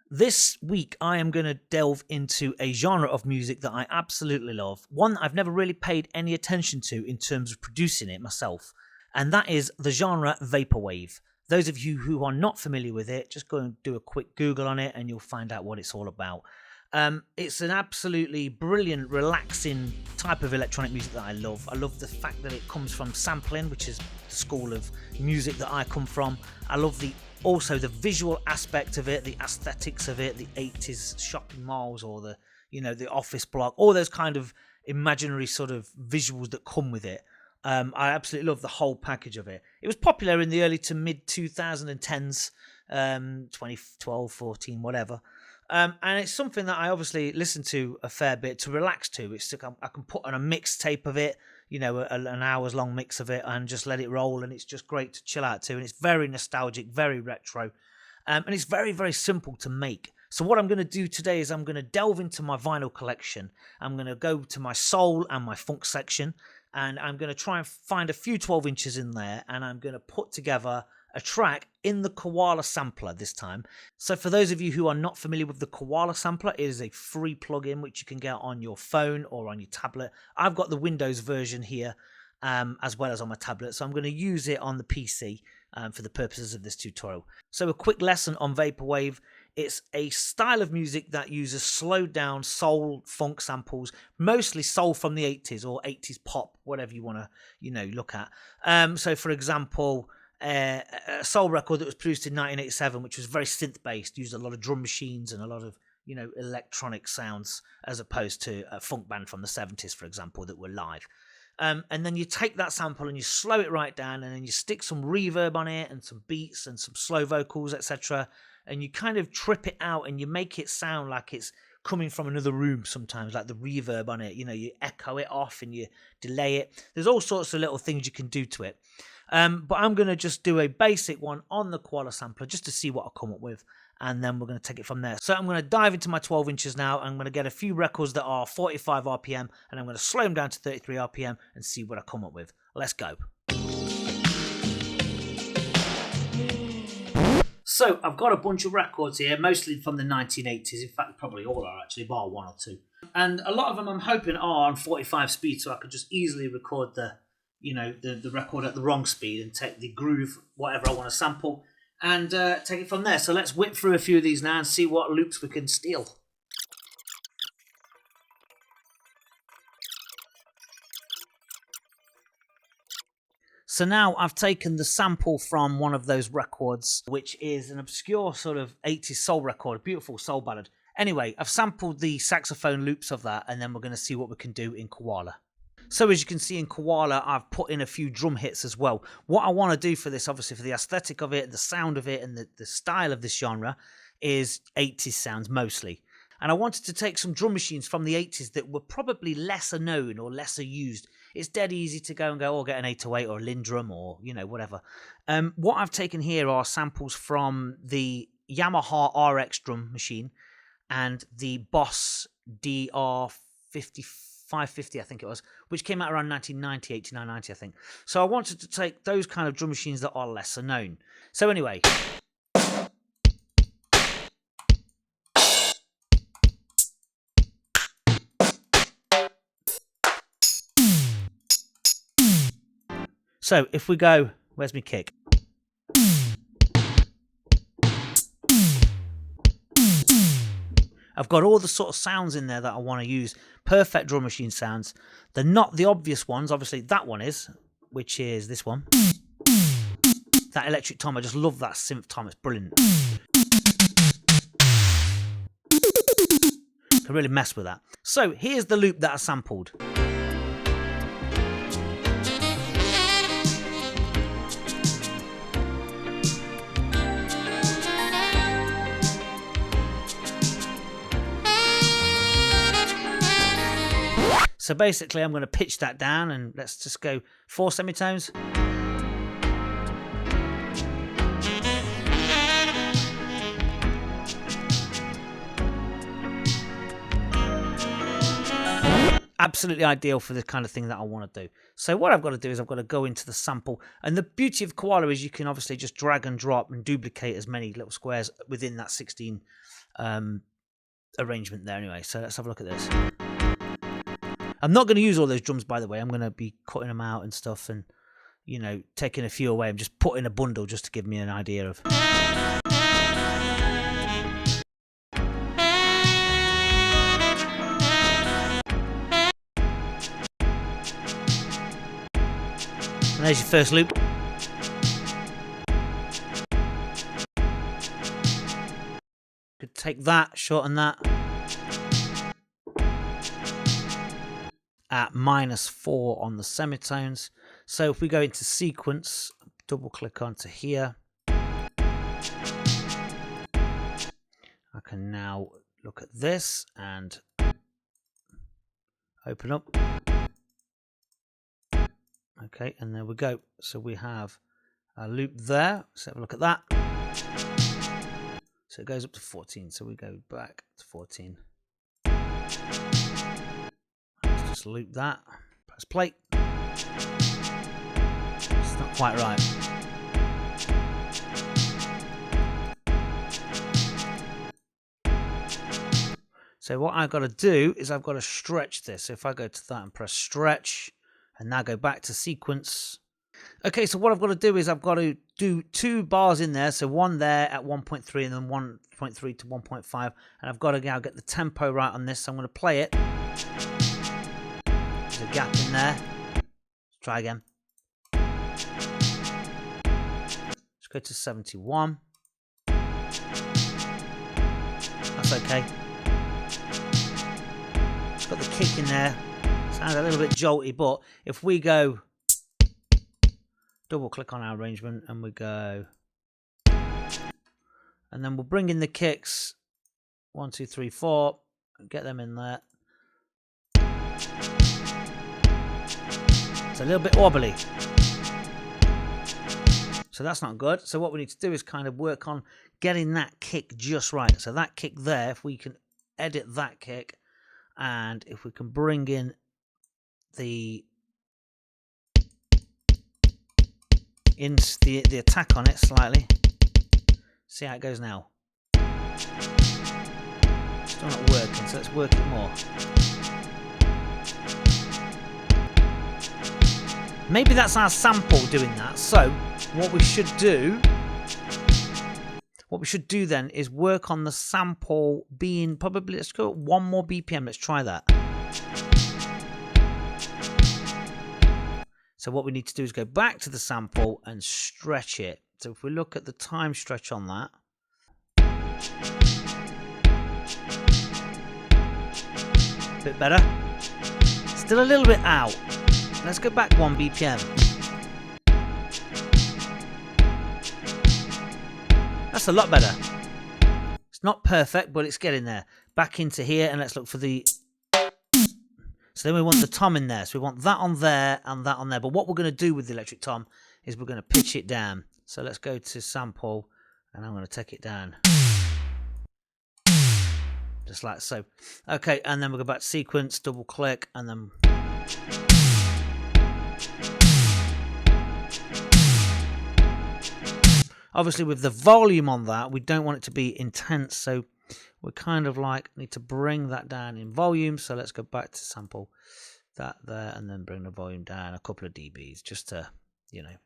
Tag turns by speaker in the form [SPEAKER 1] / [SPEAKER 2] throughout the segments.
[SPEAKER 1] This week, I am going to delve into a genre of music that I absolutely love, one that I've never really paid any attention to in terms of producing it myself, and that is the genre Vaporwave. Those of you who are not familiar with it, just go and do a quick Google on it and you'll find out what it's all about. It's an absolutely brilliant, relaxing type of electronic music that I love. I love the fact that it comes from sampling, which is the school of music that I come from. I love also the visual aspect of it, the aesthetics of it, the 80s shopping malls or the office block, all those kind of imaginary sort of visuals that come with it. I absolutely love the whole package of it. It was popular in the early to mid 2010s, 2012, 14, whatever. And it's something that I obviously listen to a fair bit to relax to. It's I can put on a mixtape of it, an hour's long mix of it, and just let it roll. And it's just great to chill out to. And it's very nostalgic, very retro, and it's very, very simple to make. So what I'm going to do today is I'm going to delve into my vinyl collection. I'm going to go to my soul and my funk section, and I'm going to try and find a few 12 inches in there, and I'm going to put together a track in the Koala Sampler this time. So for those of you who are not familiar with the Koala Sampler, it is a free plugin which you can get on your phone or on your tablet. I've got the Windows version here as well as on my tablet, so I'm going to use it on the PC for the purposes of this tutorial. So a quick lesson on Vaporwave. It's a style of music that uses slowed down soul funk samples, mostly soul from the 80s or 80s pop, whatever you want to look at. So for example, a soul record that was produced in 1987, which was very synth based, used a lot of drum machines and a lot of electronic sounds, as opposed to a funk band from the 70s, for example, that were live. And then you take that sample and you slow it right down, and then you stick some reverb on it and some beats and some slow vocals, etc. And you kind of trip it out and you make it sound like it's coming from another room sometimes, like the reverb on it. You echo it off and you delay it. There's all sorts of little things you can do to it. But I'm going to just do a basic one on the Koala Sampler just to see what I'll come up with, and then we're going to take it from there. So I'm going to dive into my 12 inches now. I'm going to get a few records that are 45 RPM, and I'm going to slow them down to 33 RPM and see what I come up with. Let's go. So I've got a bunch of records here, mostly from the 1980s. In fact, probably all are actually, bar one or two. And a lot of them I'm hoping are on 45 speed, so I could just easily record the record at the wrong speed and take the groove, whatever I want to sample, and take it from there. So let's whip through a few of these now and see what loops we can steal. So now I've taken the sample from one of those records, which is an obscure sort of 80s soul record, a beautiful soul ballad. Anyway, I've sampled the saxophone loops of that, and then we're going to see what we can do in Koala. So as you can see in Koala, I've put in a few drum hits as well. What I want to do for this, obviously for the aesthetic of it, the sound of it, and the style of this genre, is 80s sounds mostly. And I wanted to take some drum machines from the 80s that were probably lesser known or lesser used. It's dead easy to go, get an 808 or a Lindrum or, whatever. What I've taken here are samples from the Yamaha RX drum machine and the Boss DR550, I think it was, which came out around 1990, 89, 90, I think. So I wanted to take those kind of drum machines that are lesser known. So anyway. So if we go, where's my kick? I've got all the sort of sounds in there that I want to use. Perfect drum machine sounds. They're not the obvious ones. Obviously, that one is, which is this one. That electric tom, I just love that synth tom. It's brilliant. Can really mess with that. So here's the loop that I sampled. So basically I'm going to pitch that down and let's just go 4 semitones. absolutely ideal for the kind of thing that I want to do. So what I've got to do is I've got to go into the sample. And the beauty of Koala is you can obviously just drag and drop and duplicate as many little squares within that 16 arrangement there anyway. So let's have a look at this. I'm not going to use all those drums, by the way. I'm going to be cutting them out and stuff and, you know, taking a few away. I'm just putting a bundle just to give me an idea of... And there's your first loop. Could take that, shorten that. At -4 on the semitones. So if we go into sequence, double click onto here. I can now look at this and open up. Okay, and there we go. So we have a loop there. Let's have a look at that. So it goes up to 14. So we go back to 14. Let's just loop that. Press play. It's not quite right. So what I've got to do is I've got to stretch this. So if I go to that and press stretch, and now go back to sequence. Okay, so what I've got to do is I've got to do 2 bars in there. So one there at 1.3 and then 1.3 to 1.5. And I've got to now get the tempo right on this. So I'm going to play it. There's a gap in there. Let's try again. Let's go to 71. That's okay. It's got the kick in there. Sounds a little bit jolty, but if we go double click on our arrangement and we go, and then we'll bring in the kicks 1, 2, 3, 4, get them in there. It's a little bit wobbly, so that's not good. So what we need to do is kind of work on getting that kick just right. So that kick there, if we can edit that kick, and if we can bring in the attack on it slightly. See how it goes now. Still not working, so let's work it more. Maybe that's our sample doing that. So what we should do then is work on the sample being probably, let's go 1 more BPM. Let's try that. So what we need to do is go back to the sample and stretch it. So if we look at the time stretch on that. A bit better. Still a little bit out. Let's go back 1 BPM. That's a lot better. It's not perfect, but it's getting there. Back into here and let's look for the... So then we want the tom in there. So we want that on there and that on there. But what we're going to do with the electric tom is we're going to pitch it down. So let's go to sample and I'm going to take it down. Just like so. Okay, and then we'll go back to sequence, double click, and then... Obviously with the volume on that, we don't want it to be intense. So we kind of like need to bring that down in volume. So let's go back to sample that there and then bring the volume down a couple of dBs just to, you know,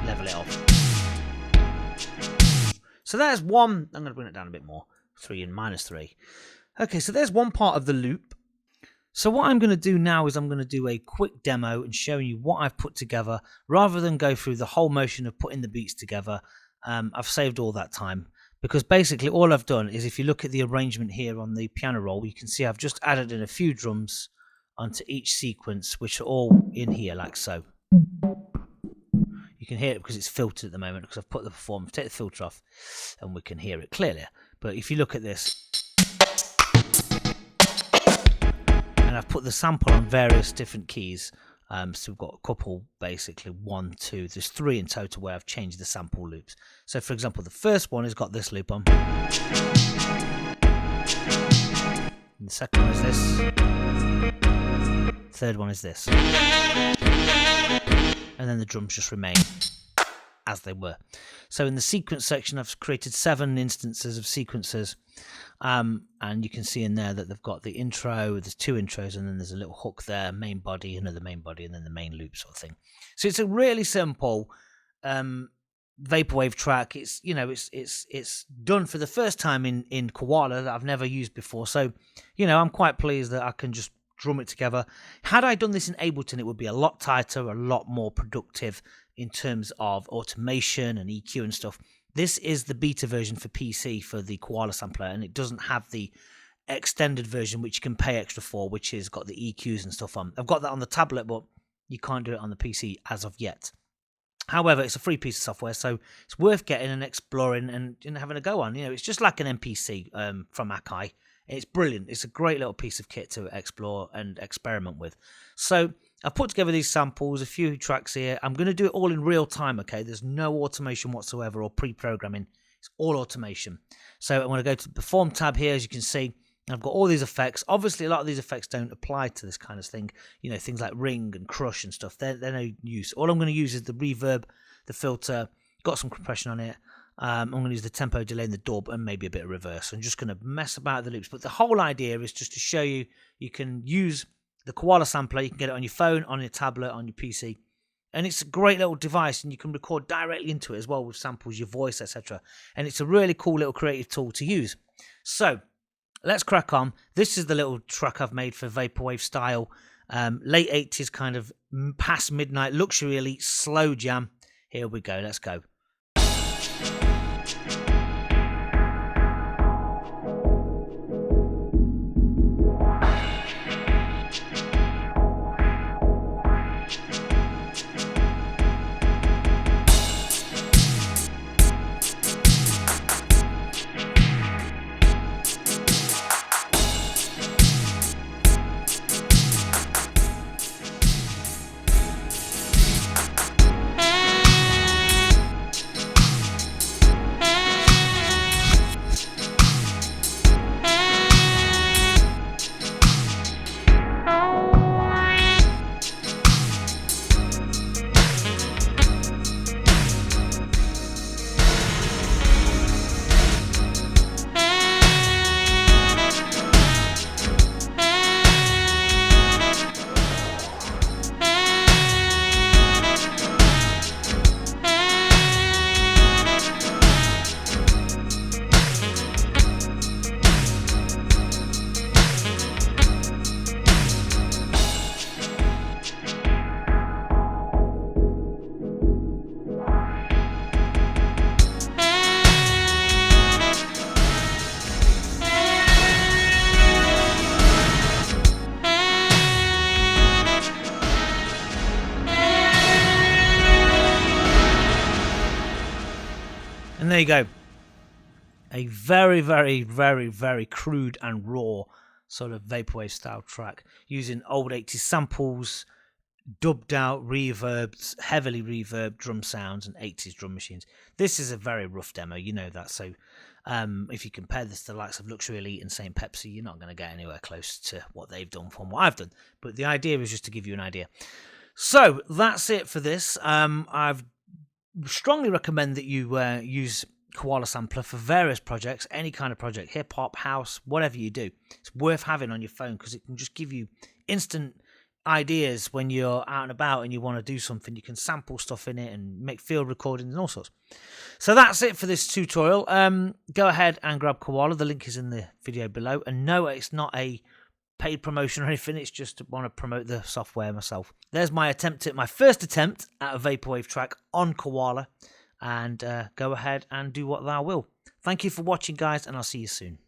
[SPEAKER 1] level it off. So there's one. I'm going to bring it down a bit more. 3 and -3. Okay, so there's one part of the loop. So what I'm going to do now is I'm going to do a quick demo and show you what I've put together rather than go through the whole motion of putting the beats together. I've saved all that time because basically all I've done is if you look at the arrangement here on the piano roll, you can see I've just added in a few drums onto each sequence, which are all in here like so. You can hear it because it's filtered at the moment because I've put the perform, take the filter off and we can hear it clearly. But if you look at this, and I've put the sample on various different keys. So we've got a couple, basically 1, 2, there's 3 in total where I've changed the sample loops. So for example, the first one has got this loop on. And the second one is this. Third one is this. And then the drums just remain as they were. So in the sequence section, I've created 7 instances of sequences. And you can see in there that they've got the intro, there's 2 intros, and then there's a little hook there, main body, another main body, and then the main loop sort of thing. So it's a really simple vaporwave track. It's, you know, it's done for the first time in Koala that I've never used before. So, you know, I'm quite pleased that I can just drum it together. Had I done this in Ableton, it would be a lot tighter, a lot more productive in terms of automation and EQ and stuff. This is the beta version for PC for the Koala Sampler, and it doesn't have the extended version, which you can pay extra for, which has got the EQs and stuff on. I've got that on the tablet, but you can't do it on the PC as of yet. However, it's a free piece of software, so it's worth getting and exploring and having a go on. You know, it's just like an MPC from Akai. It's brilliant. It's a great little piece of kit to explore and experiment with. So I've put together these samples, a few tracks here. I'm going to do it all in real time, okay? There's no automation whatsoever or pre-programming. It's all automation. So I'm going to go to the Perform tab here, as you can see. I've got all these effects. Obviously, a lot of these effects don't apply to this kind of thing. You know, things like ring and crush and stuff. They're no use. All I'm going to use is the reverb, the filter, got some compression on it. I'm going to use the tempo delay and the dub and maybe a bit of reverse. I'm just going to mess about with the loops. But the whole idea is just to show you, you can use the Koala Sampler. You can get it on your phone, on your tablet, on your PC. And it's a great little device, and you can record directly into it as well with samples, your voice, etc. And it's a really cool little creative tool to use. So let's crack on. This is the little track I've made for Vaporwave style. Late 80s kind of past midnight, luxury elite, slow jam. Here we go. Let's go. And there you go. A very, very, very, very crude and raw sort of Vaporwave style track using old 80s samples, dubbed out reverbs, heavily reverb drum sounds and 80s drum machines. This is a very rough demo, you know that. So if you compare this to the likes of Luxury Elite and St. Pepsi, you're not going to get anywhere close to what they've done from what I've done. But the idea is just to give you an idea. So that's it for this. I've strongly recommend that you use Koala Sampler for various projects, any kind of project, hip hop, house, whatever you do. It's worth having on your phone because it can just give you instant ideas when you're out and about and you want to do something. You can sample stuff in it and make field recordings and all sorts. So that's it for this tutorial. Go ahead and grab Koala. The link is in the video below. And no, it's not a paid promotion or anything. It's just to want to promote the software myself. There's my first attempt at a Vaporwave track on Koala. And go ahead and do what thou will. Thank you for watching, guys, and I'll see you soon.